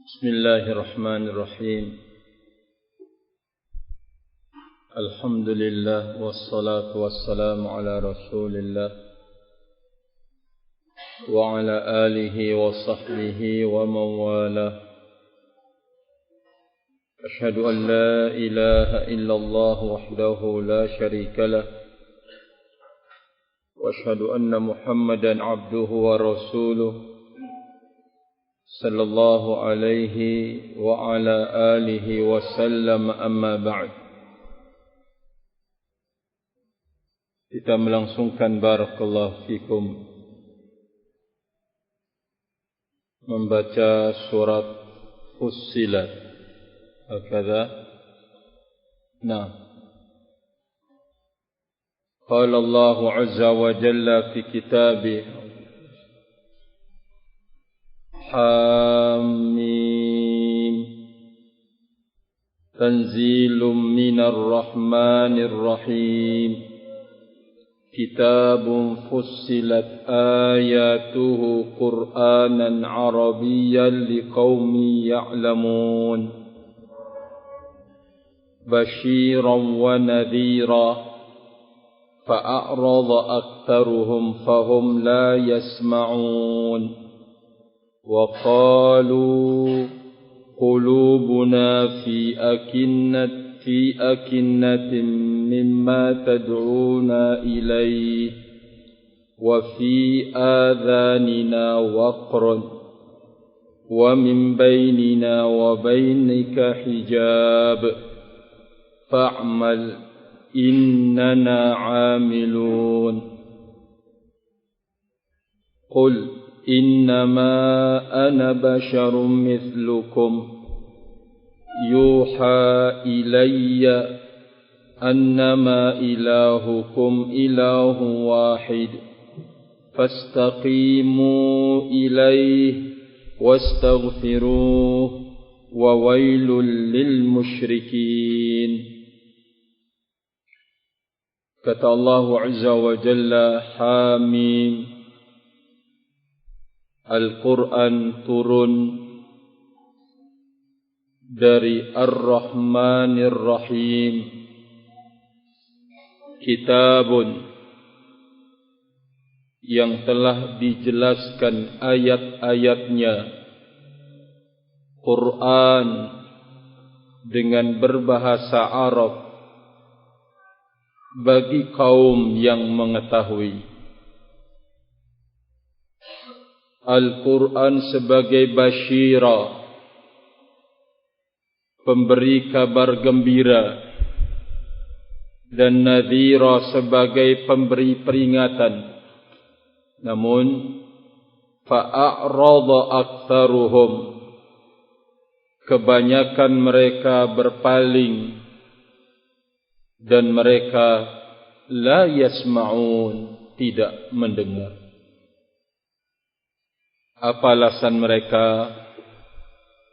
بسم الله الرحمن الرحيم الحمد لله والصلاة والسلام على رسول الله وعلى آله وصحبه ومن والاه أشهد أن لا إله إلا الله وحده لا شريك له وأشهد أن محمدا عبده ورسوله صلى الله عليه وعلى آله وسلم أما بعد. Kita melangsungkan barakallahu fikum membaca surat Fussilat. Hakadha. Nah. Qala Allah azza wa jalla fi kitabih حاميم تنزيل من الرحمن الرحيم كتاب فصلت آياته قرآنا عربيا لقوم يعلمون بشيرا ونذيرا فأعرض أكثرهم فهم لا يسمعون وقالوا قلوبنا في أكنة مما تدعونا إليه وفي آذاننا وقر ومن بيننا وبينك حجاب فاعمل إننا عاملون قل إنما أنا بشر مثلكم يوحى إلي أنما إلهكم إله واحد فاستقيموا إليه واستغفروه وويل للمشركين. Kata Allah Azza wa Jalla, Hamim. Al-Quran turun dari Ar-Rahmanir Rahim. Kitabun yang telah dijelaskan ayat-ayatnya. Quran dengan berbahasa Arab bagi kaum yang mengetahui. Al-Quran sebagai basyira, pemberi kabar gembira, dan nadhira sebagai pemberi peringatan. Namun fa'a'rada aktsaruhum, kebanyakan mereka berpaling dan mereka la yasma'un, tidak mendengar. Apa alasan mereka?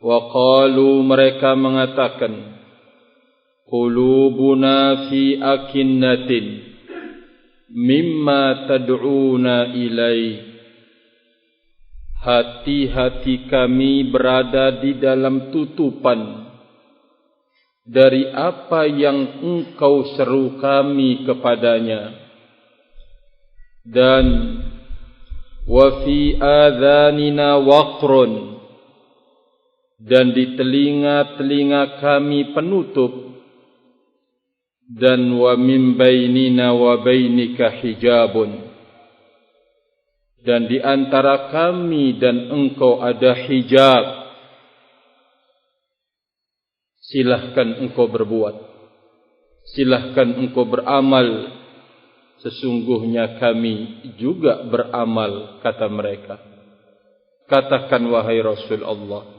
Wa qalu, mereka mengatakan, qulubuna fi akinnatin mimma tad'una ilai. Hati-hati kami berada di dalam tutupan dari apa yang engkau seru kami kepadanya. Dan wa fi adhanina waqrun, dan di telinga-telinga kami penutup. Dan wa min bainina wa bainika hijabun, dan di antara kami dan engkau ada hijab. Silahkan engkau berbuat, silahkan engkau beramal, sesungguhnya kami juga beramal, kata mereka. Katakan wahai Rasul Allah,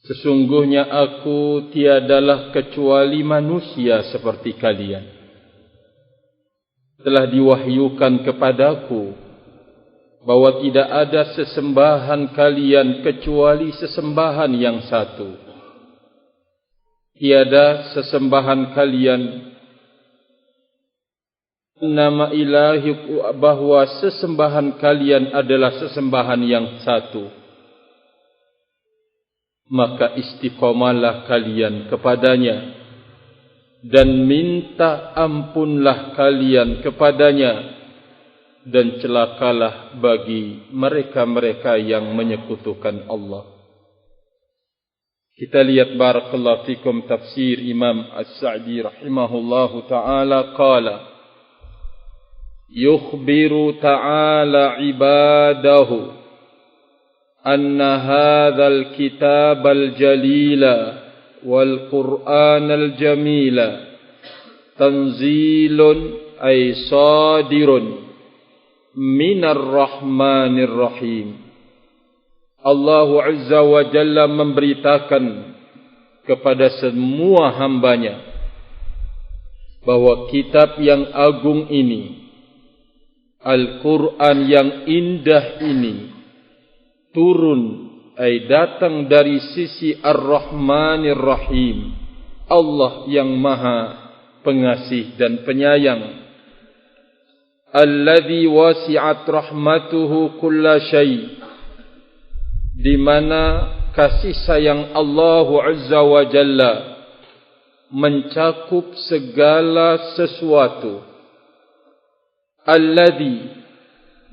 sesungguhnya aku tiadalah kecuali manusia seperti kalian. Telah diwahyukan kepadaku bahwa tidak ada sesembahan kalian kecuali sesembahan yang satu. Tiada sesembahan kalian, nama ilahi, bahwa sesembahan kalian adalah sesembahan yang satu. maka istiqamalah kalian kepadanya, dan minta ampunlah kalian kepadanya, dan celakalah bagi mereka-mereka yang menyekutukan Allah. Kita lihat barakallahu fikum tafsir Imam As-Sa'di rahimahullahu ta'ala qala yukhbiru ta'ala ibadahu anna hadzal kitabal jalila wal qur'anal jamila tanzilun ay sadirun minar rahmanir rahim. Allah Azza wa Jalla memberitakan kepada semua hambanya bahwa kitab yang agung ini, Al-Quran yang indah ini, turun, datang dari sisi Ar-Rahmanir Rahim, Allah yang maha pengasih dan penyayang. Alladzi wasi'at rahmatuhu kulla syai', di mana kasih sayang Allah Azza wa Jalla mencakup segala sesuatu. Alladzi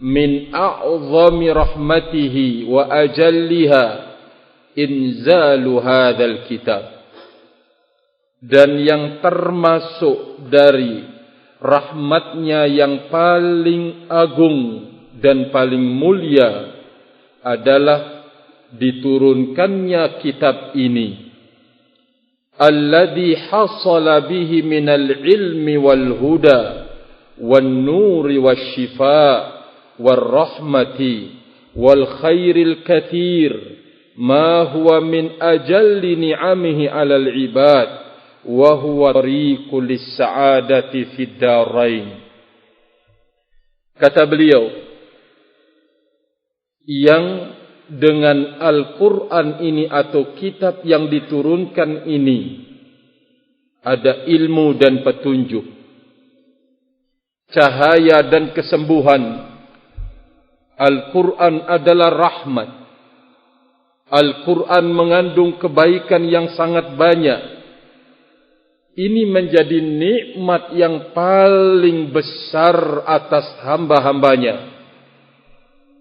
min a'zami rahmatihi wa ajalliha inzalu hadzal kitab, dan yang termasuk dari rahmatnya yang paling agung dan paling mulia adalah diturunkannya kitab ini. Alladhi hasala bihi minal ilmi wal huda wan nuri wasyifa wal rahmati wal khairil kathir ma huwa min ajalli ni'amihi alal ibad wa huwa tariqul lis-sa'adati fid darain. Kata beliau, yang dengan Al-Quran ini atau kitab yang diturunkan ini ada ilmu dan petunjuk, cahaya dan kesembuhan. Al-Quran adalah rahmat. Al-Quran mengandung kebaikan yang sangat banyak. Ini menjadi nikmat yang paling besar atas hamba-hambanya,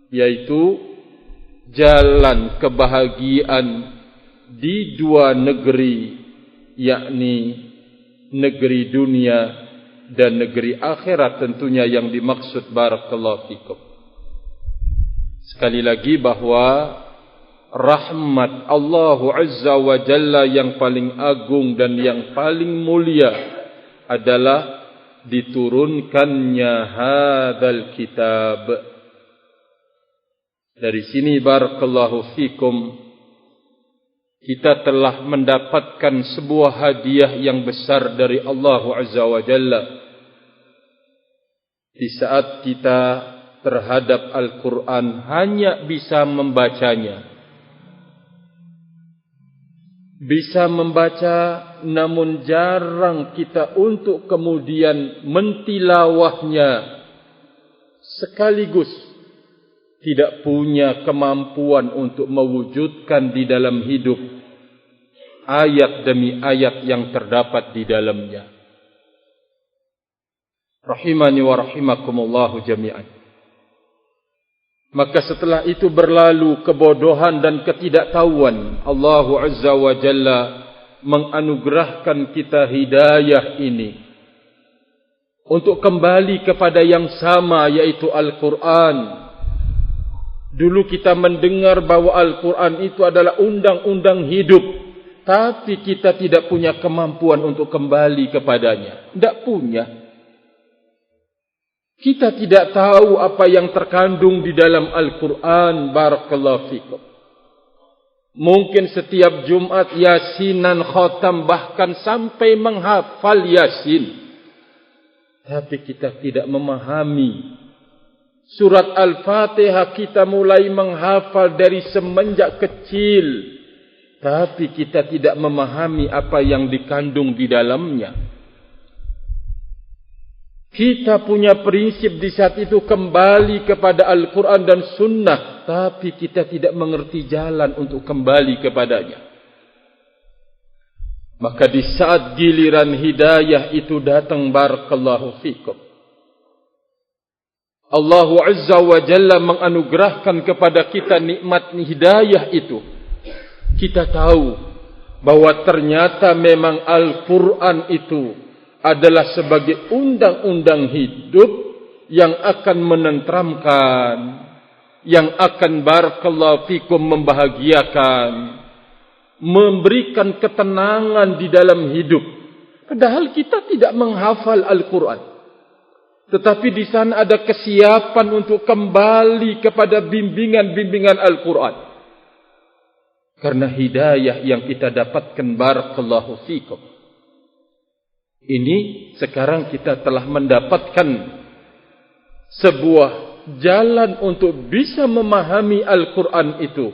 yaitu jalan kebahagiaan di dua negeri, yakni negeri dunia dan negeri akhirat tentunya yang dimaksud barakallahu fikum. Sekali lagi bahwa rahmat Allah Azza wa Jalla yang paling agung dan yang paling mulia adalah diturunkannya hadzal kitab. Dari sini barakallahu fikum, kita telah mendapatkan sebuah hadiah yang besar dari Allah Azza wa Jalla. Di saat kita terhadap Al-Quran hanya bisa membacanya, bisa membaca, namun jarang kita untuk kemudian mentilawahnya sekaligus, tidak punya kemampuan untuk mewujudkan di dalam hidup ayat demi ayat yang terdapat di dalamnya. Rahimani wa rahimakumullahu jami'an. Maka setelah itu berlalu kebodohan dan ketidaktahuan, Allah Azza wa Jalla menganugerahkan kita hidayah ini untuk kembali kepada yang sama, yaitu Al-Quran. Dulu kita mendengar bahwa Al-Quran itu adalah undang-undang hidup, tapi kita tidak punya kemampuan untuk kembali kepadanya. Tidak punya. Kita tidak tahu apa yang terkandung di dalam Al-Quran. Barakallahu fikum. Mungkin setiap Jumat yasinan, khatam, bahkan sampai menghafal yasin, tapi kita tidak memahami. Surat Al-Fatihah kita mulai menghafal dari semenjak kecil, tapi kita tidak memahami apa yang dikandung di dalamnya. Kita punya prinsip di saat itu kembali kepada Al-Quran dan Sunnah, tapi kita tidak mengerti jalan untuk kembali kepadanya. Maka di saat giliran hidayah itu datang, barakallahu fikum, Allah Azza wa Jalla menganugerahkan kepada kita nikmat hidayah itu. Kita tahu bahwa ternyata memang Al-Quran itu adalah sebagai undang-undang hidup yang akan menenteramkan, yang akan barakallahu fikum membahagiakan, memberikan ketenangan di dalam hidup. Padahal kita tidak menghafal Al-Quran, tetapi di sana ada kesiapan untuk kembali kepada bimbingan-bimbingan Al-Quran. Karena hidayah yang kita dapatkan, barakallahu fikum, ini sekarang kita telah mendapatkan sebuah jalan untuk bisa memahami Al-Quran itu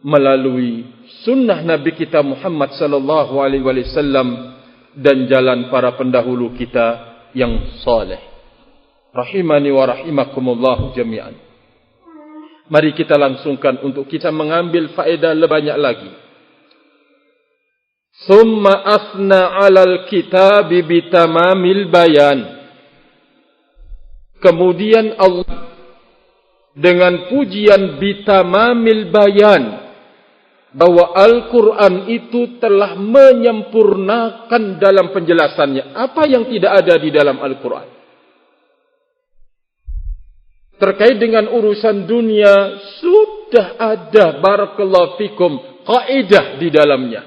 melalui sunnah Nabi kita Muhammad sallallahu alaihi wasallam dan jalan para pendahulu kita yang saleh. Rahimani wa rahimakumullah jami'an. Mari kita langsungkan untuk kita mengambil faedah lebih banyak lagi. Thumma asna 'alal kitabi bitamamil bayan. Kemudian Allah dengan pujian bitamamil bayan, bahwa Al-Quran itu telah menyempurnakan dalam penjelasannya apa yang tidak ada di dalam Al-Quran. Terkait dengan urusan dunia, sudah ada, barakallahu fikum, kaidah di dalamnya.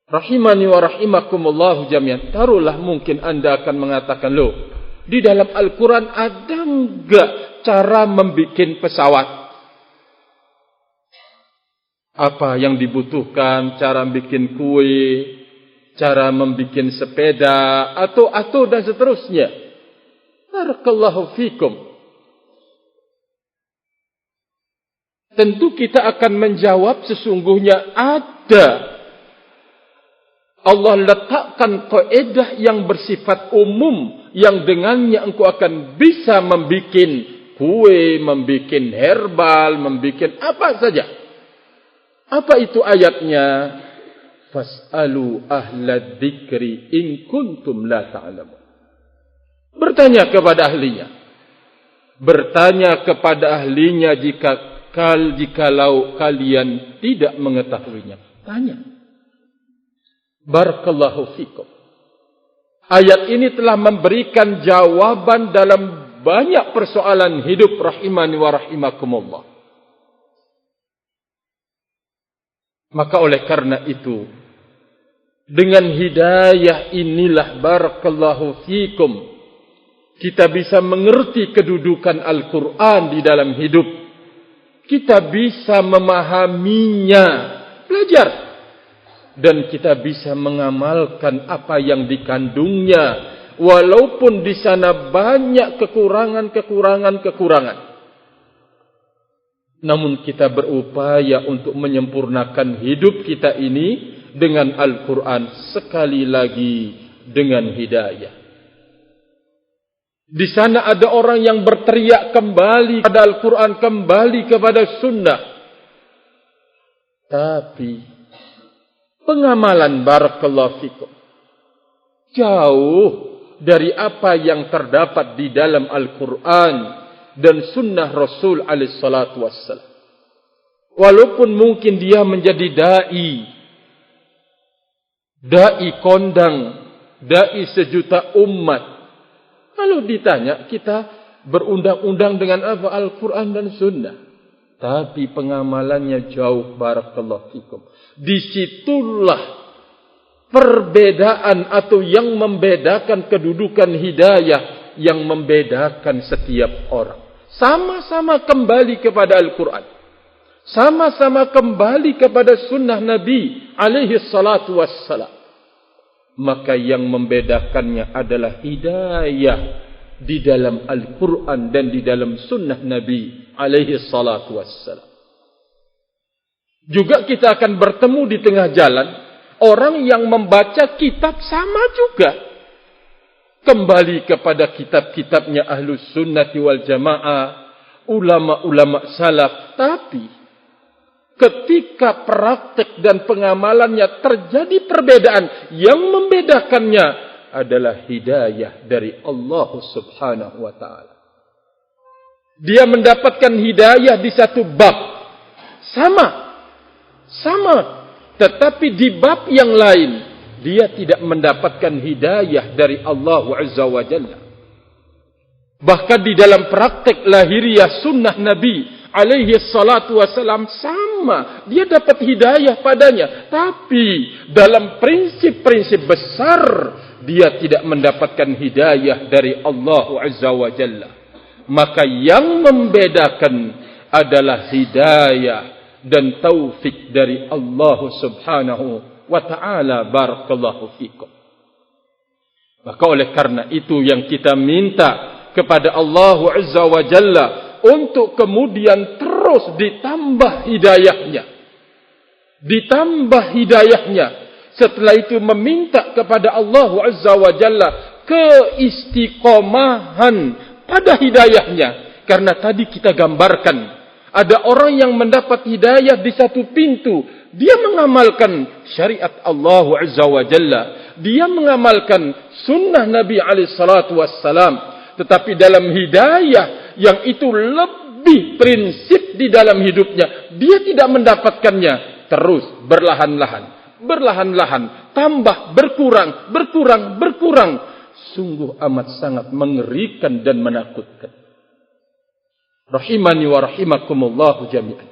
Rahimani wa rahimakumullahu jami'an. Taruhlah mungkin anda akan mengatakan, loh, di dalam Al-Quran ada enggak cara membuat pesawat? Apa yang dibutuhkan, cara bikin kue, cara membuat sepeda, atau dan seterusnya. Barakallahu fikum. Tentu kita akan menjawab sesungguhnya ada. Allah letakkan kaidah yang bersifat umum, yang dengannya engkau akan bisa membuat kue, membuat herbal, membuat apa saja. Apa itu ayatnya? Fas'alu ahla dzikri in kuntum la ta'lamun. Bertanya kepada ahlinya. Bertanya kepada ahlinya jikalau kalian tidak mengetahuinya. Tanya. Barakallahu fikum. Ayat ini telah memberikan jawaban dalam banyak persoalan hidup, rahimani wa rahimakumullah. Maka oleh karena itu, dengan hidayah inilah, barakallahu fikum, kita bisa mengerti kedudukan Al-Quran di dalam hidup. Kita bisa memahaminya, belajar. Dan kita bisa mengamalkan apa yang dikandungnya. Walaupun di sana banyak kekurangan. Namun kita berupaya untuk menyempurnakan hidup kita ini dengan Al-Quran, sekali lagi dengan hidayah. Di sana ada orang yang berteriak kembali kepada Al-Quran, kembali kepada sunnah. Tapi pengamalan, barakallahu fikum, jauh dari apa yang terdapat di dalam Al-Quran dan sunnah Rasul alaihi salatu wassalam. Walaupun mungkin dia menjadi dai kondang, dai sejuta umat. Kalau ditanya, kita berundang-undang dengan apa? Al-Quran dan sunnah. Tapi pengamalannya jauh, barakallahu fikum. Disitulah perbedaan atau yang membedakan kedudukan hidayah, yang membedakan setiap orang. Sama-sama kembali kepada Al-Quran. Sama-sama kembali kepada sunnah Nabi alaihi salatu wassalam. Maka yang membedakannya adalah hidayah di dalam Al-Quran dan di dalam sunnah Nabi alaihi salatu wassalam. Juga kita akan bertemu di tengah jalan orang yang membaca kitab sama juga. Kembali kepada kitab-kitabnya Ahlus Sunnati wal Jamaah, ulama-ulama salaf. Tapi ketika praktek dan pengamalannya terjadi perbedaan, yang membedakannya adalah hidayah dari Allah Subhanahu wa ta'ala. Dia mendapatkan hidayah di satu bab, sama, tetapi di bab yang lain dia tidak mendapatkan hidayah dari Allah Azza wa Jalla. Bahkan di dalam praktek lahiriah sunnah Nabi alaihi salatu wassalam sama, dia dapat hidayah padanya, tapi dalam prinsip-prinsip besar dia tidak mendapatkan hidayah dari Allah Azza wa Jalla. Maka yang membedakan adalah hidayah dan taufik dari Allah Subhanahu wa ta'ala. Barakallahu fikum. Maka oleh karena itu yang kita minta kepada Allah Azza wa Jalla untuk kemudian terus ditambah hidayahnya. Setelah itu meminta kepada Allah Azza wa Jalla keistiqomahan pada hidayahnya. Karena tadi kita gambarkan, ada orang yang mendapat hidayah di satu pintu, dia mengamalkan syariat Allah Azza wa Jalla, dia mengamalkan sunnah Nabi alaihi salatu wassalam, tetapi dalam hidayah yang itu lebih prinsip di dalam hidupnya, dia tidak mendapatkannya. Terus berlahan-lahan, tambah, berkurang, sungguh amat sangat mengerikan dan menakutkan. Rahimani wa rahimakumullahu jami'an.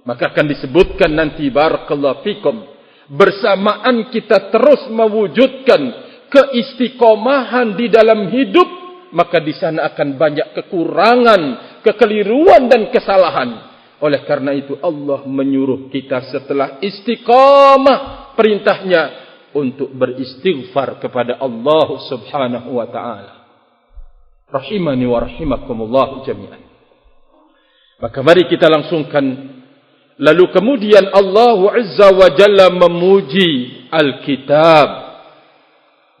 Maka akan disebutkan nanti, barakallahu fikum, bersamaan kita terus mewujudkan keistiqomahan di dalam hidup, maka di sana akan banyak kekurangan, kekeliruan dan kesalahan. Oleh karena itu Allah menyuruh kita setelah istiqamah perintahnya untuk beristighfar kepada Allah Subhanahu wa ta'ala. Rahimani wa rahimakumullah jami'an. Maka mari kita langsungkan. Lalu kemudian Allah Azza wa Jalla memuji Alkitab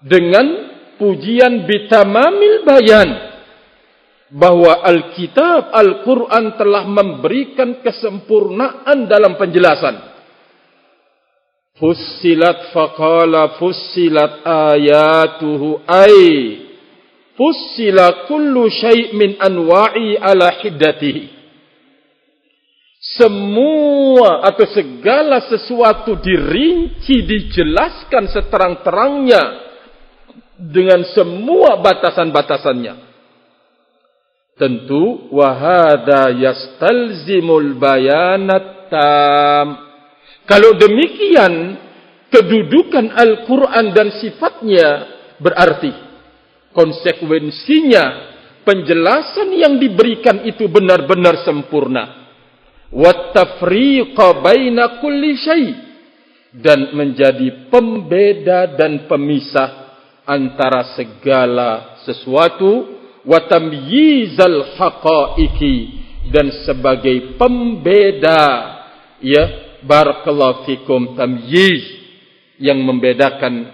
dengan pujian bitamamil bayan, bahwa Alkitab, Al-Quran telah memberikan kesempurnaan dalam penjelasan. Fussilat faqala fussilat ayatuhu ay fussila kullu syai' min anwa'i ala hiddatihi. Semua atau segala sesuatu dirinci, dijelaskan seterang-terangnya dengan semua batasan-batasannya. Tentu wahada yastalzimul bayanat tam. Kalau demikian, kedudukan Al-Quran dan sifatnya berarti konsekuensinya penjelasan yang diberikan itu benar-benar sempurna. Wattafriqa baina kulli syai', dan menjadi pembeda dan pemisah antara segala sesuatu. Watamyizal haqa'iqi, dan sebagai pembeda, ya, barakallahu fikum, tamyiz, yang membedakan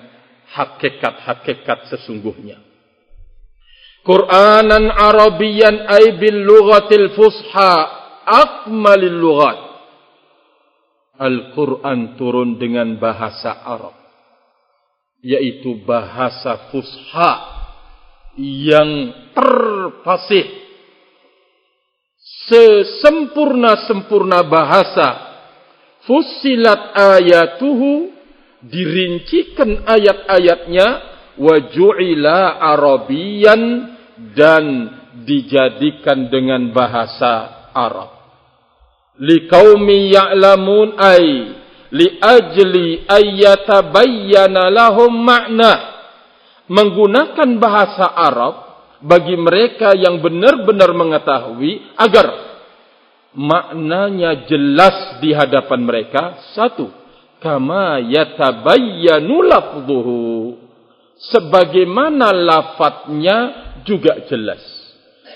hakikat-hakikat sesungguhnya. Qur'anan Arabiyan ay bil lughatil fusha akmalil lughat. Al-Quran turun dengan bahasa Arab, yaitu bahasa fusha yang terfasih, sesempurna-sempurna bahasa. Fussilat ayatuhu, dirincikan ayat-ayatnya, wa ju'ila arabiyan, dan dijadikan dengan bahasa Arab. Liqaumi ya'lamun ay li ajli ayyatabayyana lahum ma'na, menggunakan bahasa Arab bagi mereka yang benar-benar mengetahui, agar maknanya jelas di hadapan mereka. Satu, kama yatabayyanu lafdhuhu, sebagaimana lafadznya juga jelas.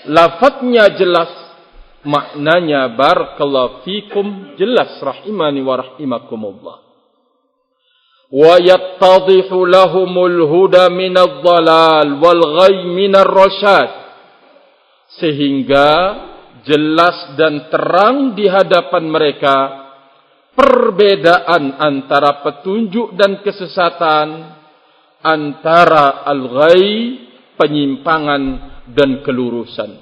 Lafadznya jelas, maknanya barakallahu fikum jelas. Rahimani wa rahimakumullah. Wa yattadhihu lahumul huda minadh dhalal wal ghayy minar rasyad, sehingga jelas dan terang di hadapan mereka perbedaan antara petunjuk dan kesesatan, antara al-ghay, penyimpangan dan kelurusan.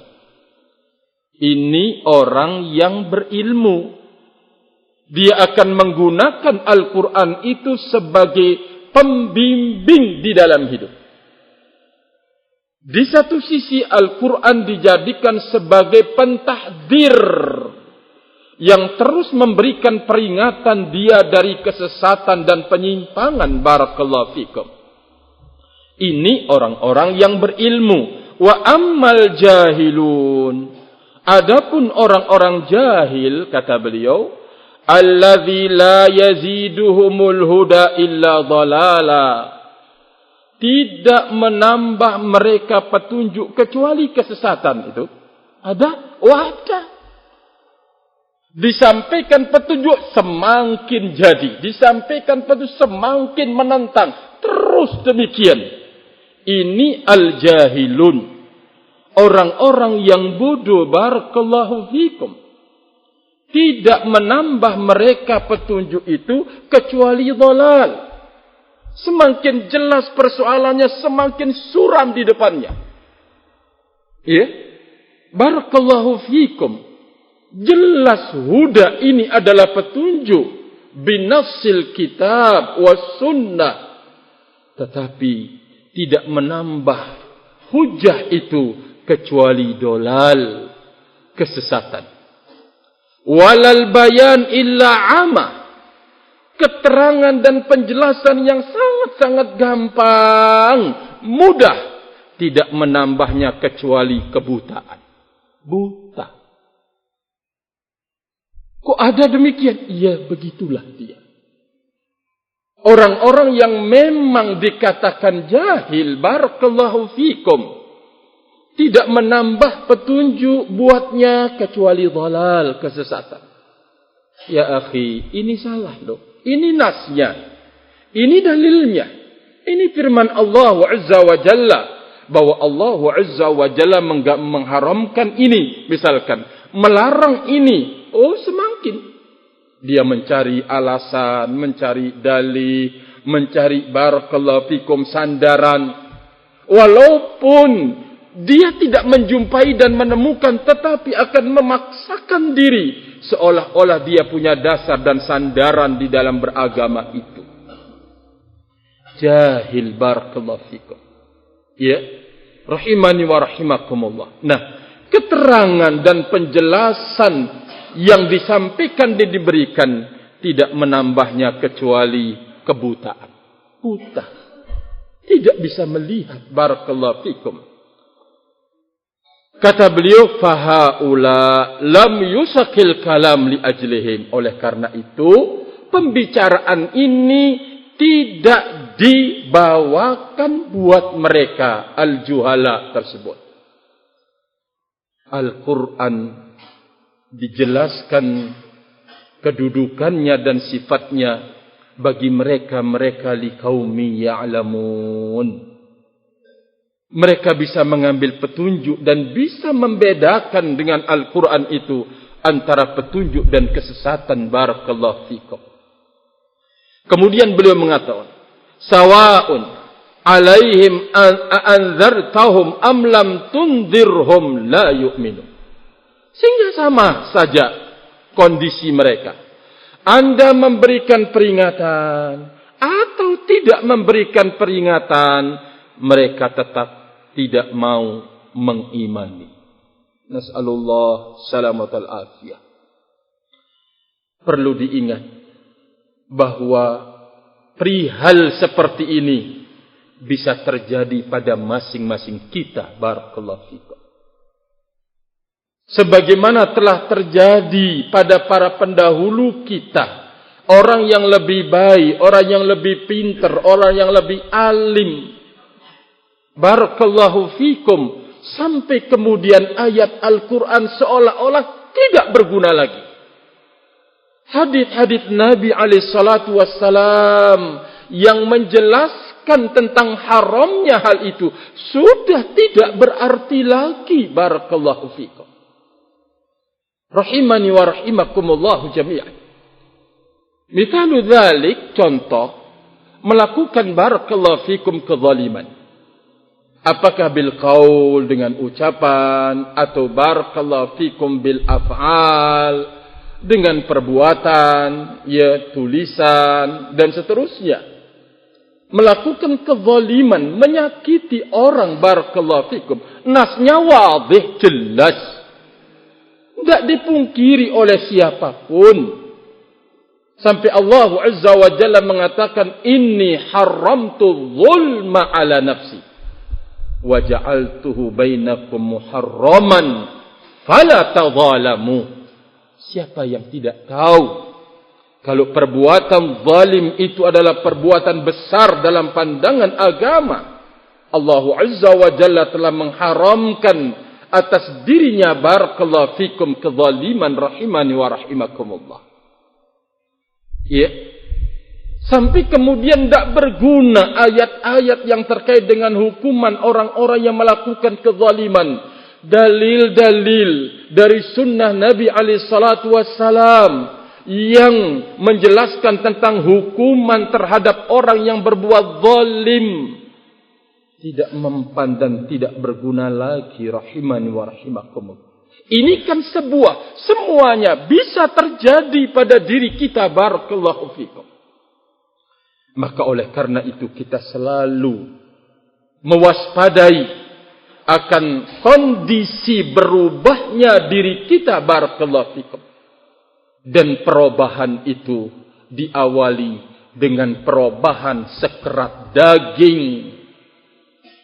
Ini orang yang berilmu. Dia akan menggunakan Al-Quran itu sebagai pembimbing di dalam hidup. Di satu sisi Al-Quran dijadikan sebagai pentahdir yang terus memberikan peringatan dia dari kesesatan dan penyimpangan. Barakallahu fikum. Ini orang-orang yang berilmu. Wa ammal jahilun. Adapun orang-orang jahil, kata beliau, alladzi la yaziduhumul huda illa dhalala. Tidak menambah mereka petunjuk kecuali kesesatan itu. Ada? Ada. Disampaikan petunjuk semakin jadi. Disampaikan petunjuk semakin menentang. Terus demikian. Ini al-jahilun. Orang-orang yang bodoh. Barakallahu fikum. Tidak menambah mereka petunjuk itu kecuali dhalal. Semakin jelas persoalannya, semakin suram di depannya. Ya? Barakallahu fikum. Jelas huda ini adalah petunjuk binassil kitab was sunnah. Tetapi tidak menambah hujah itu kecuali dolal, kesesatan. Walal bayan illa ama. Keterangan dan penjelasan yang sangat-sangat gampang, mudah, tidak menambahnya kecuali kebutaan. Buta. Kok ada demikian? Iya, begitulah dia. Orang-orang yang memang dikatakan jahil, barakallahu fikum, tidak menambah petunjuk buatnya kecuali dhalal, kesesatan. Ya akhi, ini salah loh. Ini nasnya. Ini dalilnya. Ini firman Allah Azza wa Jalla. Bahwa Allah Azza wa Jalla mengharamkan ini. Misalkan, melarang ini. Oh, semakin. Dia mencari alasan, mencari dalil, mencari barakallahu fikum sandaran. Walaupun dia tidak menjumpai dan menemukan, tetapi akan memaksakan diri seolah-olah dia punya dasar dan sandaran di dalam beragama itu. Jahil, barakallahu fikum. Ya, rahimani wa rahimakumullah. Nah, keterangan dan penjelasan yang disampaikan dan diberikan tidak menambahnya kecuali kebutaan. Buta. Tidak bisa melihat, barakallahu fikum. Kata beliau, fahaula lam yusakil kalam li ajlihim. Oleh karena itu, pembicaraan ini tidak dibawakan buat mereka, al-juhala tersebut. Al-Quran dijelaskan kedudukannya dan sifatnya bagi mereka-mereka liqaumi ya'lamun. Mereka bisa mengambil petunjuk dan bisa membedakan dengan Al-Quran itu antara petunjuk dan kesesatan. Barakallahu fikum. Kemudian beliau mengatakan, sawa'un alaihim anzartahum am lam tundirhum la yu'minu. Sehingga sama saja kondisi mereka. Anda memberikan peringatan atau tidak memberikan peringatan, mereka tetap tidak mau mengimani. Nas'alullah salamatal afiyah. Perlu diingat bahwa perihal seperti ini bisa terjadi pada masing-masing kita. Barakallahu fikum. Sebagaimana telah terjadi pada para pendahulu kita, orang yang lebih baik, orang yang lebih pintar, orang yang lebih alim. Barakallahu fikum. Sampai kemudian ayat Al-Quran seolah-olah tidak berguna lagi. Hadits-hadits Nabi SAW yang menjelaskan tentang haramnya hal itu sudah tidak berarti lagi. Barakallahu fikum. Rahimani wa rahimakumullahu jami'an. Mithalu dzalik, contoh, melakukan barakallahu fikum kezaliman. Apakah bil qaul, dengan ucapan, atau barakallahu fikum bil af'al, dengan perbuatan, ya, tulisan, dan seterusnya. Melakukan kezaliman, menyakiti orang, barakallahu fikum. Nasnya wadih, jelas. Tidak dipungkiri oleh siapapun. Sampai Allah Azza wa Jalla mengatakan, Inni haramtu zulma ala nafsi. Wa ja'altuhu bainakum muharraman. Fala tadzalamu. Siapa yang tidak tahu kalau perbuatan zalim itu adalah perbuatan besar dalam pandangan agama. Allah Azza wa Jalla telah mengharamkan atas dirinya barakallahu fikum kezaliman rahimani wa rahimakumullah. Ya. Sampai kemudian tidak berguna ayat-ayat yang terkait dengan hukuman orang-orang yang melakukan kezaliman. Dalil-dalil dari sunnah Nabi SAW yang menjelaskan tentang hukuman terhadap orang yang berbuat zalim tidak mempan dan tidak berguna lagi, rahimani wa rahimakumullah. Ini kan semuanya bisa terjadi pada diri kita, barakallahu fikum. Maka oleh karena itu kita selalu mewaspadai akan kondisi berubahnya diri kita, barakallahu fikum. Dan perubahan itu diawali dengan perubahan sekerat daging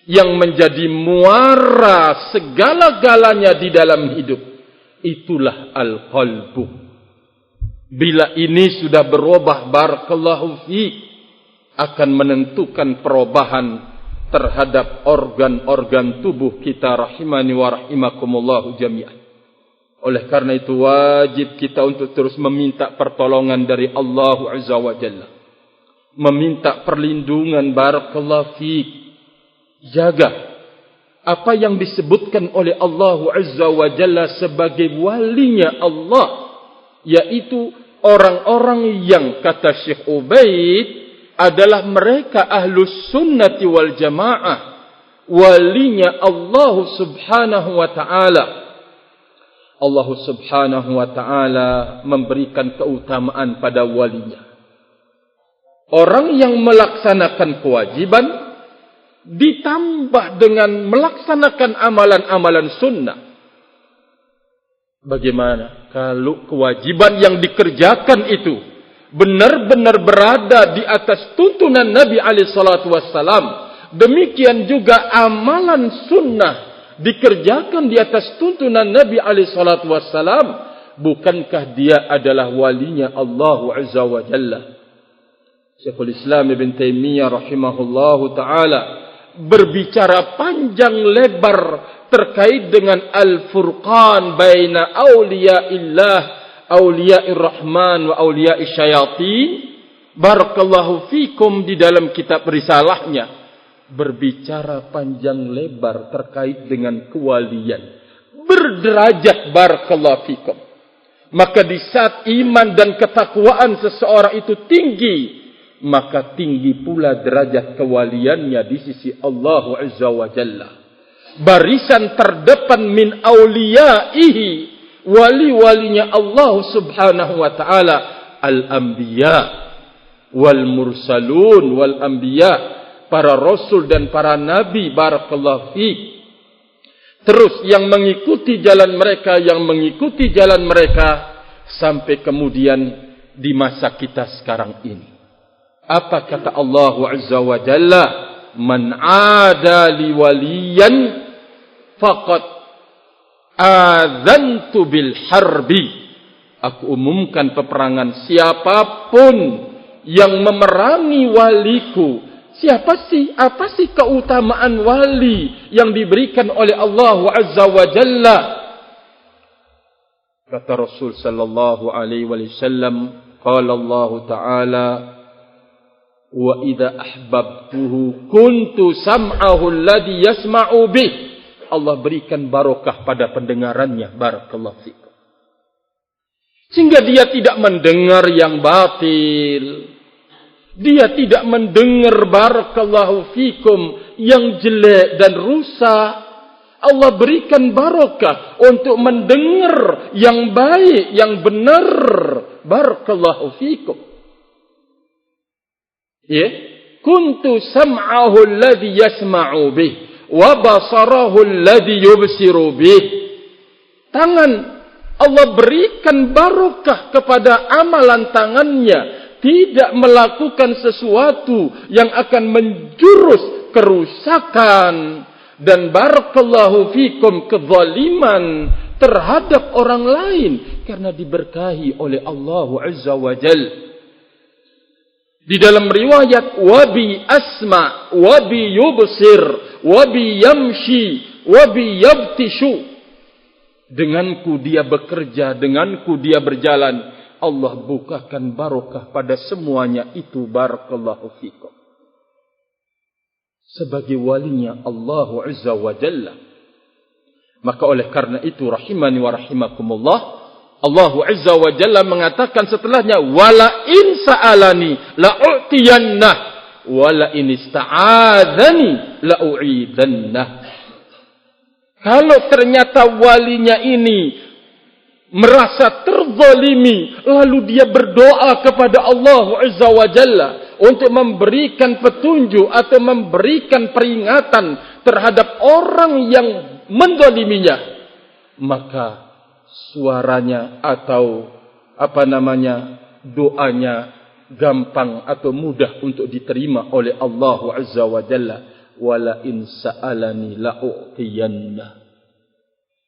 yang menjadi muara segala-galanya di dalam hidup. Itulah al-qalbu. Bila ini sudah berubah, barakallahu fiik, akan menentukan perubahan terhadap organ-organ tubuh kita, rahimani wa rahimakumullahu jami'an. Oleh karena itu wajib kita untuk terus meminta pertolongan dari Allah Azza wa Jalla. Meminta perlindungan, barakallahu fiik. Jaga apa yang disebutkan oleh Allah Azza wa Jalla sebagai walinya Allah, yaitu orang-orang yang kata Syekh Ubaid adalah mereka ahlus sunnati wal jamaah, walinya Allah subhanahu wa ta'ala. Allah subhanahu wa ta'ala memberikan keutamaan pada walinya. Orang yang melaksanakan kewajiban ditambah dengan melaksanakan amalan-amalan sunnah. Bagaimana kalau kewajiban yang dikerjakan itu benar-benar berada di atas tuntunan Nabi SAW. Demikian juga amalan sunnah dikerjakan di atas tuntunan Nabi SAW. Bukankah dia adalah walinya Allah Azza wa Jalla? Syekhul Islam Ibn Taimiyah rahimahullahu ta'ala berbicara panjang lebar terkait dengan al-furqan baina awliya'illah, awliya'ir rahman wa awliya'is syayatin. Barakallahu fikum, di dalam kitab risalahnya berbicara panjang lebar terkait dengan kewalian berderajat, barakallahu fikum. Maka di saat iman dan ketakwaan seseorang itu tinggi, maka tinggi pula derajat kewaliannya di sisi Allah Azza wa Jalla. Barisan terdepan min awliyaihi, wali-walinya Allah subhanahu wa ta'ala, al-anbiya wal mursalun wal anbiya, para rasul dan para nabi, barakallahu fiik. Terus yang mengikuti jalan mereka sampai kemudian di masa kita sekarang ini. Apa kata Allah Azza wa Jalla? Man ada li waliyan faqad adzantu bil harbi. Aku umumkan peperangan, siapapun yang memerangi waliku. Siapa sih? Apa sih keutamaan wali yang diberikan oleh Allah Azza wa Jalla? Kata Rasul sallallahu alaihi wasallam, qala Allah Ta'ala, wa idza ahbabtuhu kuntu sam'ahu alladhi yasma'u bih. Allah berikan barokah pada pendengarannya, barakallahu fikum. Sehingga dia tidak mendengar yang batil. Dia tidak mendengar barakallahu fikum yang jelek dan rusak. Allah berikan barakah untuk mendengar yang baik, yang benar. Barakallahu fikum. Ya, kuntu sam'ahu alladhi yasma'u bih wa basarahu alladhi yubsiru bih. Tangan Allah berikan barakah kepada amalan tangannya, tidak melakukan sesuatu yang akan menjurus kerusakan dan barakallahu fikum kezaliman terhadap orang lain karena diberkahi oleh Allah Azza wa Jal. Di dalam riwayat wabi asma, wabi yubsir, wabi yamshi, wabi yabtishu. Denganku dia bekerja, denganku dia berjalan. Allah bukakan barakah pada semuanya itu. Barakallahu fikum. Sebagai walinya Allah Azza wa Jalla. Maka oleh karena itu rahimani wa rahimakumullah, Allah Azza wa Jalla mengatakan setelahnya, wala in sa'alani la'u'tiyannah wala in ista'adzani la'u'idannah. Kalau ternyata walinya ini merasa terzalimi, lalu dia berdoa kepada Allah Azza wa Jalla untuk memberikan petunjuk atau memberikan peringatan terhadap orang yang menzaliminya, maka suaranya atau doanya gampang atau mudah untuk diterima oleh Allah Azza wa Jalla. Wala in sa'alani la'u'tiyanna.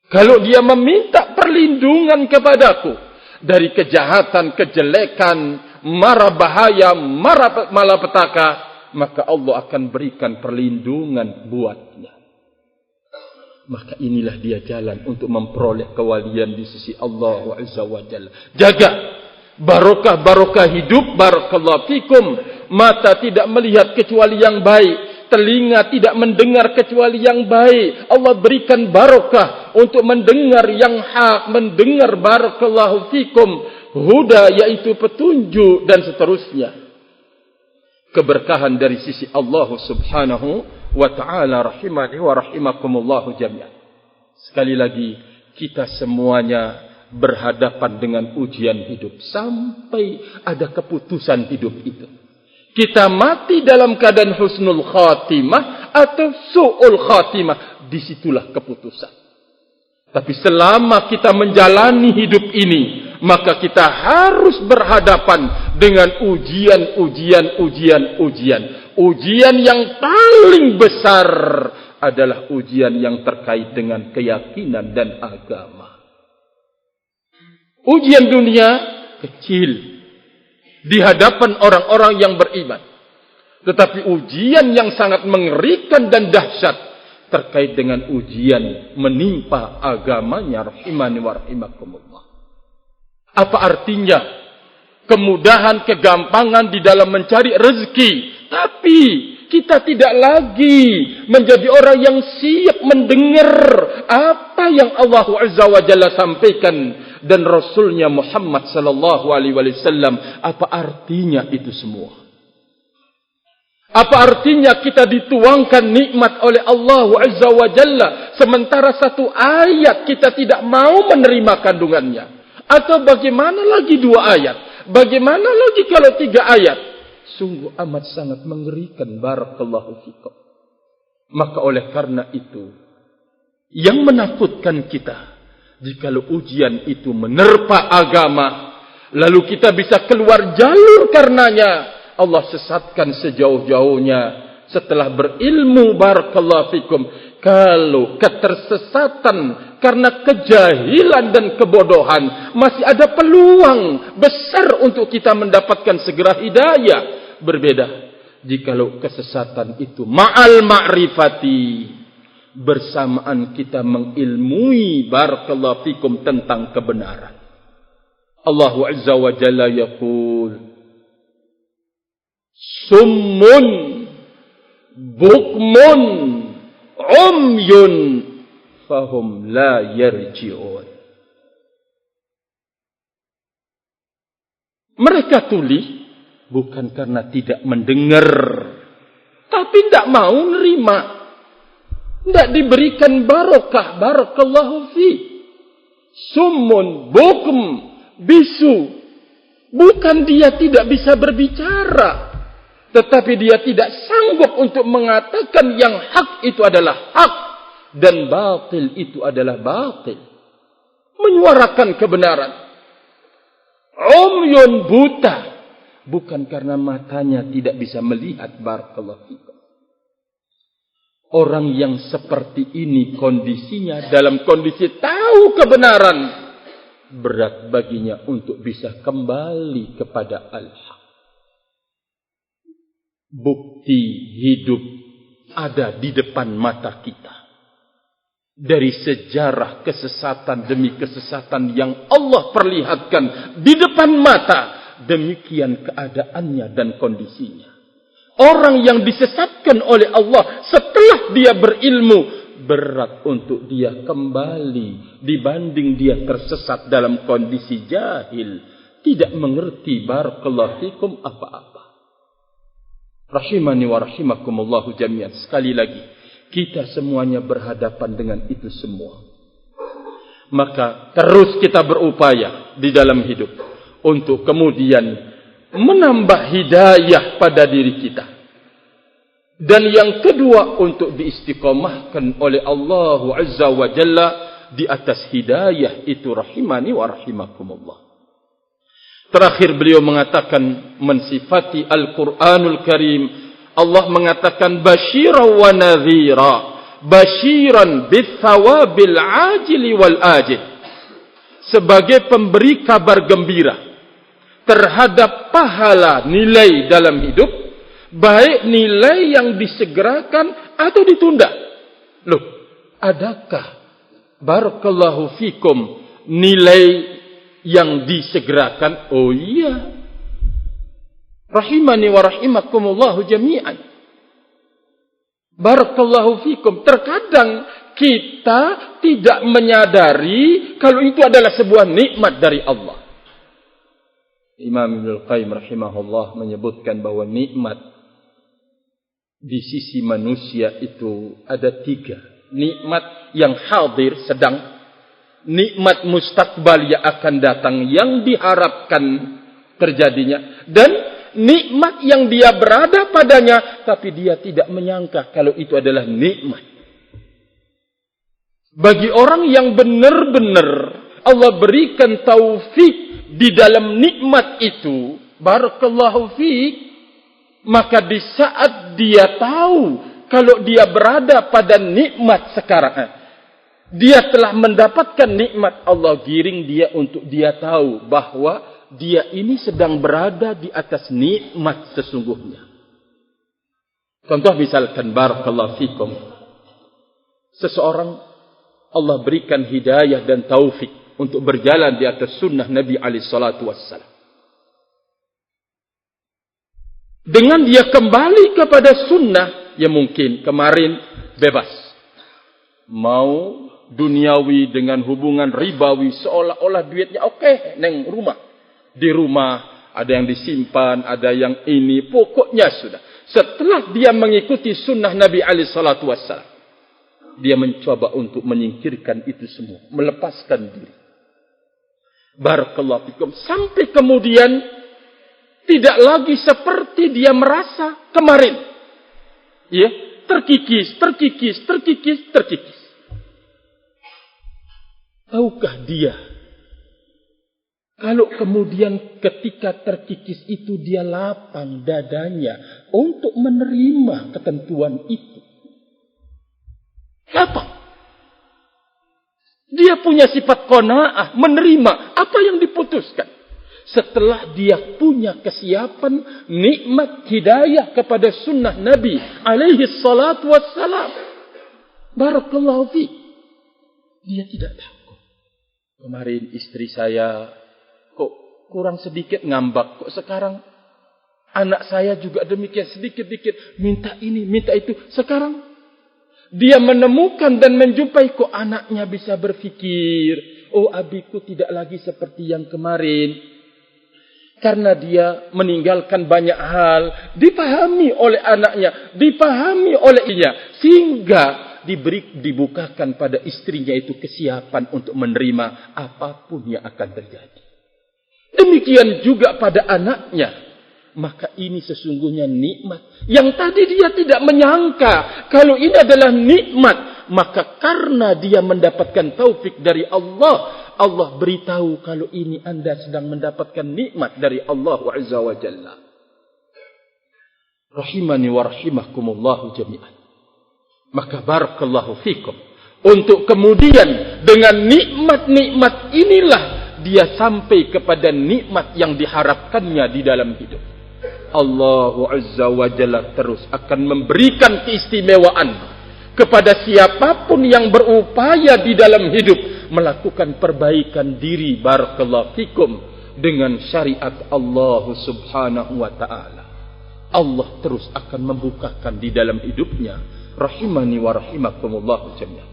Kalau dia meminta perlindungan kepadaku dari kejahatan, kejelekan, mara bahaya, mara malapetaka, maka Allah akan berikan perlindungan buatnya. Maka inilah dia jalan untuk memperoleh kewalian di sisi Allah Azza wa Jalla. Jaga barokah-barokah hidup. Barakallahu fikum. Mata tidak melihat kecuali yang baik, telinga tidak mendengar kecuali yang baik. Allah berikan barakah untuk mendengar yang hak, mendengar barakallahu fikum huda, yaitu petunjuk dan seterusnya. Keberkahan dari sisi Allah Subhanahu wa ta'ala rahimani wa rahimakumullah jami'an. Sekali lagi, kita semuanya berhadapan dengan ujian hidup sampai ada keputusan hidup itu. Kita mati dalam keadaan husnul khatimah atau su'ul khatimah, disitulah keputusan. Tapi selama kita menjalani hidup ini, maka kita harus berhadapan dengan ujian. Ujian yang paling besar adalah ujian yang terkait dengan keyakinan dan agama. Ujian dunia kecil di hadapan orang-orang yang beriman. Tetapi ujian yang sangat mengerikan dan dahsyat terkait dengan ujian menimpa agamanya rahimani wa rahimakumullah. Apa artinya kemudahan, kegampangan di dalam mencari rezeki, tapi kita tidak lagi menjadi orang yang siap mendengar apa yang Allah Azza wa Jalla sampaikan dan Rasulnya Muhammad sallallahu alaihi wasallam. Apa artinya itu semua? Apa artinya kita dituangkan nikmat oleh Allah Azza wa Jalla, sementara satu ayat kita tidak mau menerima kandungannya? Atau bagaimana lagi 2 ayat? Bagaimana lagi kalau 3 ayat? Sungguh amat sangat mengerikan. Barakallahu fikum. Maka oleh karena itu, yang menakutkan kita, jikalau ujian itu menerpa agama, lalu kita bisa keluar jalur karenanya, Allah sesatkan sejauh-jauhnya setelah berilmu. Barakallahu fikum. Kalau ketersesatan karena kejahilan dan kebodohan, masih ada peluang besar untuk kita mendapatkan segera hidayah. Berbeda jikalau kesesatan itu ma'al ma'rifati, bersamaan kita mengilmui barakallahu fikum tentang kebenaran. Allah Azza wa Jalla yaqul, summun bukmun umyun fahum la yarji'un. Mereka tuli bukan karena tidak mendengar, tapi tidak mau nerima. Tidak diberikan barokah. Barakallahu fi. Summun, bukum, bisu. Bukan dia tidak bisa berbicara, tetapi dia tidak sanggup untuk mengatakan yang hak itu adalah hak dan batil itu adalah batil. Menyuarakan kebenaran. Umyun, buta, bukan karena matanya tidak bisa melihat. Barakallahu fikum. Orang yang seperti ini kondisinya, dalam kondisi tahu kebenaran, berat baginya untuk bisa kembali kepada al-haq. Bukti hidup ada di depan mata kita. Dari sejarah kesesatan demi kesesatan yang Allah perlihatkan di depan mata, demikian keadaannya dan kondisinya. Orang yang disesatkan oleh Allah setelah dia berilmu, berat untuk dia kembali dibanding dia tersesat dalam kondisi jahil, tidak mengerti barakallahu fikum apa-apa. Rahimani wa rahimakumullahu jami'an. Sekali lagi, kita semuanya berhadapan dengan itu semua. Maka terus kita berupaya di dalam hidup untuk kemudian menambah hidayah pada diri kita. Dan yang kedua, untuk diistiqamahkan oleh Allah Azza wa Jalla di atas hidayah itu. Rahimani wa rahimakumullah. Terakhir beliau mengatakan, mensifati Al-Quranul Karim, Allah mengatakan basyiran wa nadhira, basyiran bithawabil ajili wal ajil, sebagai pemberi kabar gembira terhadap pahala nilai dalam hidup, baik nilai yang disegerakan atau ditunda. Loh, adakah barakallahu fikum nilai yang disegerakan? Oh iya. Rahimani wa rahimakumullahu jami'an. Barakallahu fikum. Terkadang kita tidak menyadari kalau itu adalah sebuah nikmat dari Allah. Imam Ibnul Qayyim rahimahullah menyebutkan bahwa nikmat di sisi manusia itu ada 3. Nikmat yang hadir, sedang. Nikmat mustakbal yang akan datang, yang diharapkan terjadinya. Dan nikmat yang dia berada padanya, tapi dia tidak menyangka kalau itu adalah nikmat. Bagi orang yang benar-benar Allah berikan taufik di dalam nikmat itu, barakallahu fiik, maka di saat dia tahu kalau dia berada pada nikmat sekarang, dia telah mendapatkan nikmat, Allah giring dia untuk dia tahu bahwa dia ini sedang berada di atas nikmat sesungguhnya. Contoh misalkan, barakallahu fikum, seseorang Allah berikan hidayah dan taufik untuk berjalan di atas sunnah Nabi alaihi salatu wassalam. Dengan dia kembali kepada sunnah, ya mungkin kemarin bebas. Mau duniawi dengan hubungan ribawi, seolah-olah duitnya oke, neng rumah. Di rumah ada yang disimpan, ada yang ini, pokoknya sudah. Setelah dia mengikuti sunnah Nabi alaihi salatu wassalam, dia mencoba untuk menyingkirkan itu semua, melepaskan diri. Barakallahu fikum. Sampai kemudian tidak lagi seperti dia merasa kemarin. Ya, terkikis. Tahukah dia kalau kemudian ketika terkikis itu dia lapang dadanya untuk menerima ketentuan itu? Lapang. Dia punya sifat qanaah, menerima apa yang diputuskan. Setelah dia punya kesiapan nikmat hidayah kepada sunnah Nabi alaihi salatu wassalam. Barakallahu fi. Dia tidak tahu. Kemarin istri saya kok kurang sedikit ngambak. Kok sekarang anak saya juga demikian, sedikit-dikit minta ini, minta itu. Sekarang dia menemukan dan menjumpai kok anaknya bisa berfikir. Oh, abiku tidak lagi seperti yang kemarin. Karena dia meninggalkan banyak hal, dipahami oleh anaknya, dipahami oleh istrinya, sehingga dibukakan pada istrinya itu kesiapan untuk menerima apapun yang akan terjadi. Demikian juga pada anaknya. Maka ini sesungguhnya nikmat. Yang tadi dia tidak menyangka kalau ini adalah nikmat. Maka karena dia mendapatkan taufik dari Allah, Allah beritahu kalau ini anda sedang mendapatkan nikmat dari Allah Azza wa Jalla. Rahimani wa rahimakumullahu jami'an. Maka barakallahu fikum. Untuk kemudian dengan nikmat-nikmat inilah dia sampai kepada nikmat yang diharapkannya di dalam hidup. Allah Azza wa Jalla terus akan memberikan keistimewaan kepada siapapun yang berupaya di dalam hidup melakukan perbaikan diri barakallahu fikum dengan syariat Allah Subhanahu wa taala. Allah terus akan membukakan di dalam hidupnya. Rahimani wa rahimakumullah jami'an.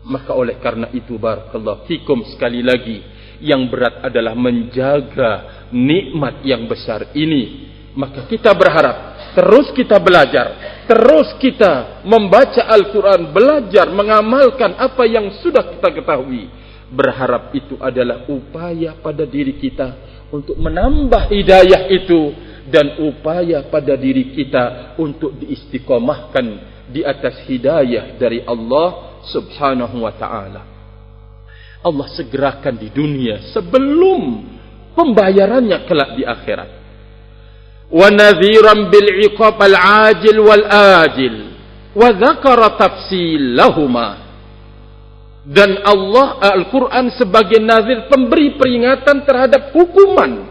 Maka oleh karena itu barakallahu fikum sekali lagi yang berat adalah menjaga nikmat yang besar ini. Maka kita berharap terus kita belajar, terus kita membaca Al-Quran, belajar, mengamalkan apa yang sudah kita ketahui. Berharap itu adalah upaya pada diri kita untuk menambah hidayah itu, dan upaya pada diri kita untuk diistiqomahkan di atas hidayah dari Allah Subhanahu wa ta'ala. Allah segerakan di dunia sebelum pembayarannya kelak di akhirat. وَنَذِيرًا بِالْعِقَابِ الْعَاجِلِ وَالْآجِلِ وَذَكَرَ تَفْصِيلَهُمَا. Dan Allah Al-Quran sebagai nazir, pemberi peringatan terhadap hukuman,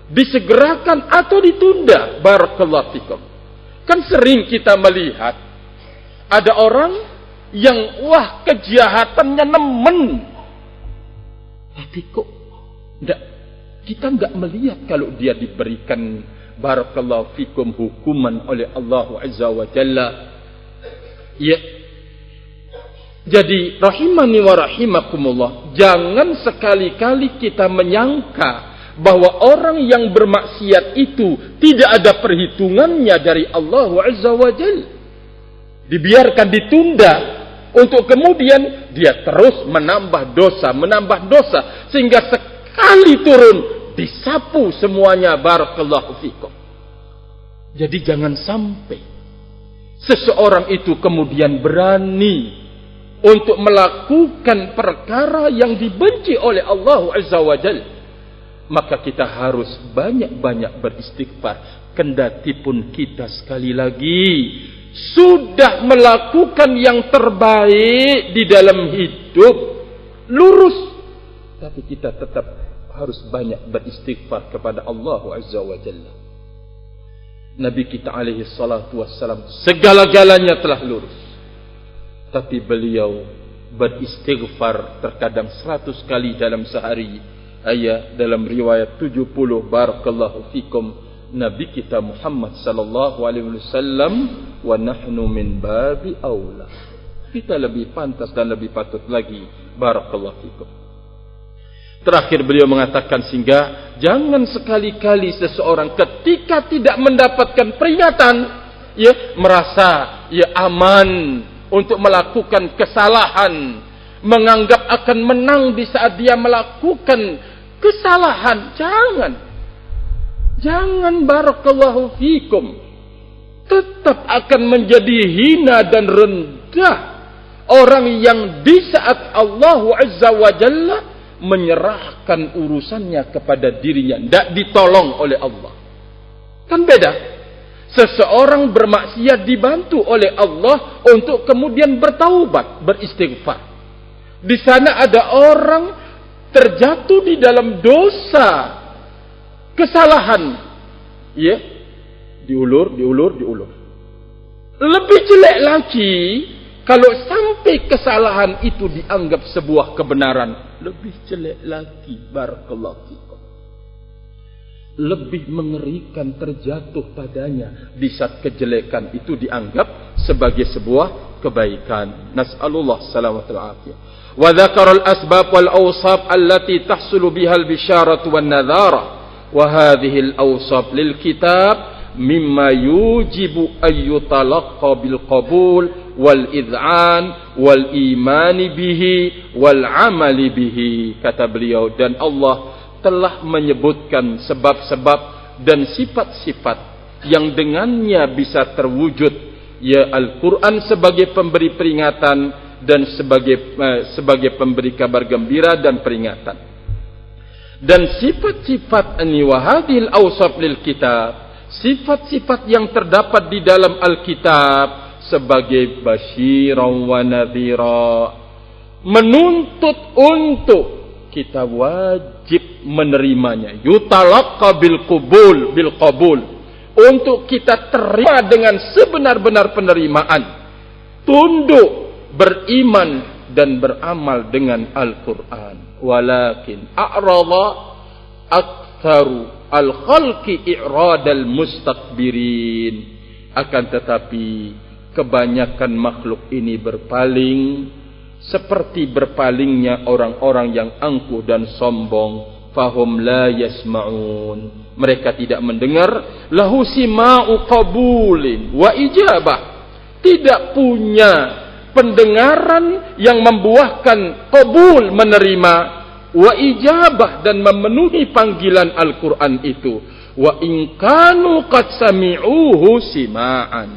disegerakan atau ditunda. Barakallahu fikum. Kan sering kita melihat ada orang yang kejahatannya nemen, tapi kok kita enggak melihat kalau dia diberikan barakallahu fikum hukuman oleh Allah Azza wa Jalla. Ya. Jadi rahimani wa rahimakumullah, jangan sekali-kali kita menyangka bahwa orang yang bermaksiat itu tidak ada perhitungannya dari Allah Azza wa Jalla. Dibiarkan ditunda untuk kemudian dia terus menambah dosa sehingga sekali turun disapu semuanya. Barakallahu fikum. Jadi jangan sampai seseorang itu kemudian berani untuk melakukan perkara yang dibenci oleh Allah Azza wa Jalla. Maka kita harus banyak-banyak beristighfar. Kendati pun kita sekali lagi sudah melakukan yang terbaik di dalam hidup, lurus, tapi kita tetap harus banyak beristighfar kepada Allah Azza wa Jalla. Nabi kita alaihi salatu wassalam segala-galanya telah lurus, tapi beliau beristighfar terkadang 100 kali dalam sehari. Dalam riwayat 70. Barakallahu fikum. Nabi kita Muhammad sallallahu alaihi wasallam, wa nahnu min babi aula. Kita lebih pantas dan lebih patut lagi. Barakallahu fikum. Terakhir beliau mengatakan, sehingga jangan sekali-kali seseorang ketika tidak mendapatkan peringatan merasa aman untuk melakukan kesalahan, menganggap akan menang di saat dia melakukan kesalahan. Jangan barakallahu fikum. Tetap akan menjadi hina dan rendah orang yang di saat Allah Azza wa Jalla menyerahkan urusannya kepada dirinya, tidak ditolong oleh Allah. Kan beda. Seseorang bermaksiat dibantu oleh Allah untuk kemudian bertaubat, beristighfar. Di sana ada orang terjatuh di dalam dosa, kesalahan, diulur. Lebih jelek lagi kalau sampai kesalahan itu dianggap sebuah kebenaran. Lebih jelek lagi. Barakallahu fikum. Lebih mengerikan terjatuh padanya di saat kejelekan itu dianggap sebagai sebuah kebaikan. Nas'alullah salamatul afiyah. Wa dzakara al-asbab wal awsaf allati tahsulu biha al-bisharatu wan nadhara wa hadhihi al-awsaf lil kitab mimma yujibu ayyutalaqqa bil qabul wal id'an wal imani bihi wal amali bihi. Kata beliau, dan Allah telah menyebutkan sebab-sebab dan sifat-sifat yang dengannya bisa terwujud ya Al-Quran sebagai pemberi peringatan dan sebagai pemberi kabar gembira dan peringatan. Dan sifat-sifat ani wa hadhil awsaf lil kitab, sifat-sifat yang terdapat di dalam Alkitab sebagai basyiran wa nadhira, menuntut untuk kita wajib menerimanya. Yutalaqqa bil qabul, untuk kita terima dengan sebenar-benar penerimaan, tunduk, beriman dan beramal dengan Al-Quran. Walakin a'rada aktsaru al-khalqi i'radal mustakbirin, akan tetapi kebanyakan makhluk ini berpaling seperti berpalingnya orang-orang yang angkuh dan sombong. Fahum la yasma'un, mereka tidak mendengar. Lahu sima'u qabulin wa ijabah, tidak punya pendengaran yang membuahkan qabul, menerima, wa ijabah, dan memenuhi panggilan Al-Quran itu. Wa in kanu qad sami'uhu sima'an,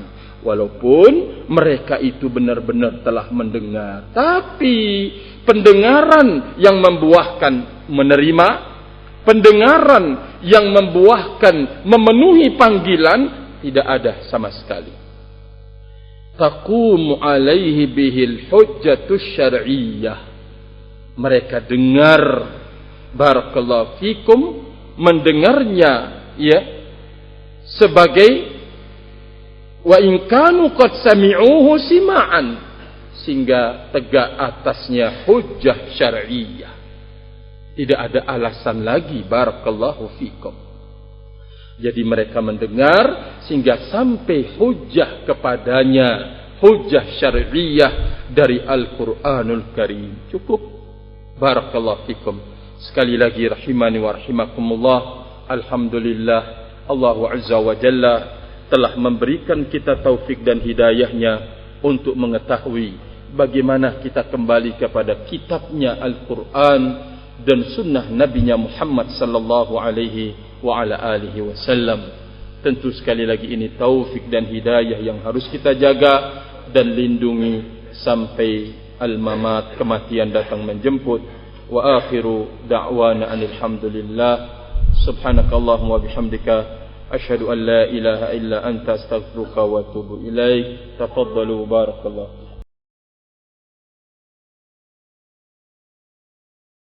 walaupun mereka itu benar-benar telah mendengar, tapi pendengaran yang membuahkan menerima, pendengaran yang membuahkan memenuhi panggilan tidak ada sama sekali. Taqumu alaihi bihil hujjatus syar'iyyah, mereka dengar, barakallahu fikum, mendengarnya ya sebagai wa in kanu qad sami'uhu sima'an, sehingga tegak atasnya hujjah syar'iyyah. Tidak ada alasan lagi, barakallahu fikum. Jadi mereka mendengar sehingga sampai hujjah kepadanya, hujjah syar'iyyah dari Al-Quranul Karim. Cukup, barakallahu fikum. Sekali lagi rahimani wa rahimakumullah, alhamdulillah Allah Azza wa Jalla telah memberikan kita taufik dan hidayahnya untuk mengetahui bagaimana kita kembali kepada kitabnya Al-Quran dan sunnah Nabinya Muhammad sallallahu alaihi wa ala alihi wasallam. Tentu sekali lagi ini taufik dan hidayah yang harus kita jaga dan lindungi sampai al-mamat, kematian datang menjemput. Wa akhiru da'wana alhamdulillah, subhanakallahumma wa bihamdika, asyhadu an la ilaha illa anta, astaghfiruka wa atubu ilaik. Tafaddalu, barakallahu.